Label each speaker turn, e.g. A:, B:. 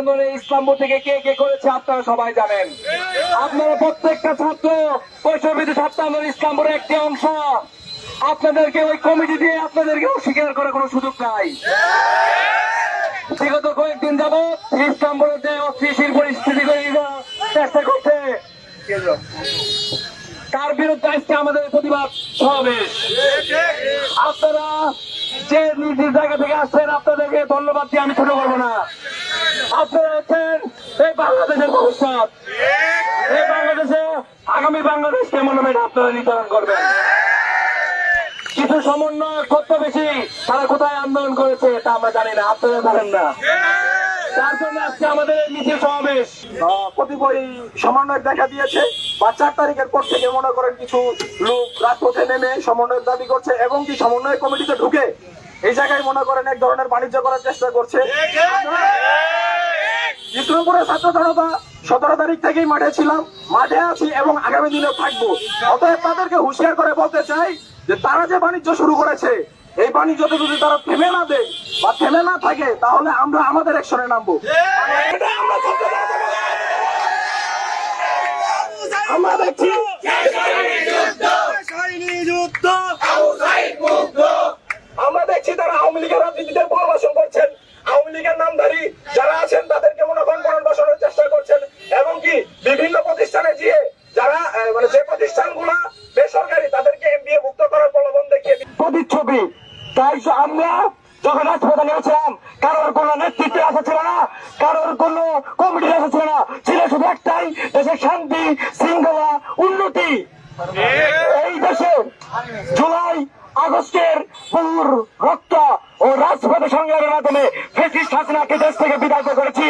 A: আন্দোলনে ইসলামপুর থেকে কে কে করেছে আপনারা সবাই জানেন। আপনারা প্রত্যেকটা ছাত্র বৈষম্যবিরোধী ছাত্র আন্দোলন ইসলামপুরের একটি অংশ। আপনাদেরকে ওই কমিটি দিয়ে আপনাদেরকে অস্বীকার করার কোনো সুযোগ নাই। বিগত কয়েকদিন যাবৎ ইসলামপুরের যে অস্থিতিশীল পরিস্থিতি চেষ্টা করছে, তার বিরুদ্ধে আজকে আমাদের প্রতিবাদ সমাবেশ। আপনারা যে নিজ জায়গা থেকে আসছেন, আপনাদেরকে ধন্যবাদ দিয়ে আমি ছোট করবো না। আপনারা হচ্ছেন এই বাংলাদেশের ভবিষ্যৎ। এই বাংলাদেশে আগামী বাংলাদেশ কেমন হবে আপনারা নির্ধারণ করবেন। কিছু সমন্বয় কত বেশি, তারা কোথায় আন্দোলন করেছে তা আমরা জানি না, আপনারা জানেন না। তার জন্য আজকে আমাদের মিছিল সমাবেশ।
B: কতিপয় সমন্বয় দেখা দিয়েছে বা 4 তারিখের পর থেকে মনে করেন কিছু লোক রাজপথে নেমে সমন্বয়ের দাবি করছে এবং কি সমন্বয় কমিটিতে ঢুকে এই জায়গায় মনে করেন এক ধরনের বাণিজ্য করার চেষ্টা করছে। ইসলামপুরের ছাত্র জনতা 17 তারিখ থেকেই মাঠে ছিলাম, মাঠে আছি এবং আগামী দিনেও থাকবো। অতএব তাদেরকে হুঁশিয়ার করে বলতে চাই যে তারা যে বাণিজ্য শুরু করেছে, এই বাণিজ্যতে যদি তারা থেমে না দেয় বা থেমে না থাকে, তাহলে আমরা আমাদের অ্যাকশনে নামবো। আমরা দেখছি আমরা দেখছি তারা আওয়ামী লীগের রাজনীতিতে পুনর্বাসন করছেন। আওয়ামী লীগের নামধারী যারা আছেন তাদেরকে মনে করেন পুনর্বাসনের চেষ্টা করছেন এবং কি বিভিন্ন প্রতিষ্ঠানে গিয়ে যারা মানে যে প্রতিষ্ঠানগুলো বেসরকারি তাদেরকে এমবিএ মুক্ত করার প্রলোভন দেখিয়ে প্রতিচ্ছবি। তাই আমরা যখন রাজপথে নেমেছিলাম, কারোর কোন নেতৃত্বে আসা ছিল না, কারোর কোন কমিটি আসা ছিল না, ছিল শুধু একটাই, দেশের শান্তি শৃঙ্খলা উন্নতি। এই দেশে জুলাই আগস্টের বহুর রক্ত ও রাজপথে সংগ্রামের মাধ্যমে ফ্যাসিস্ট হাসিনাকে দেশ থেকে বিতাড়িত করেছি।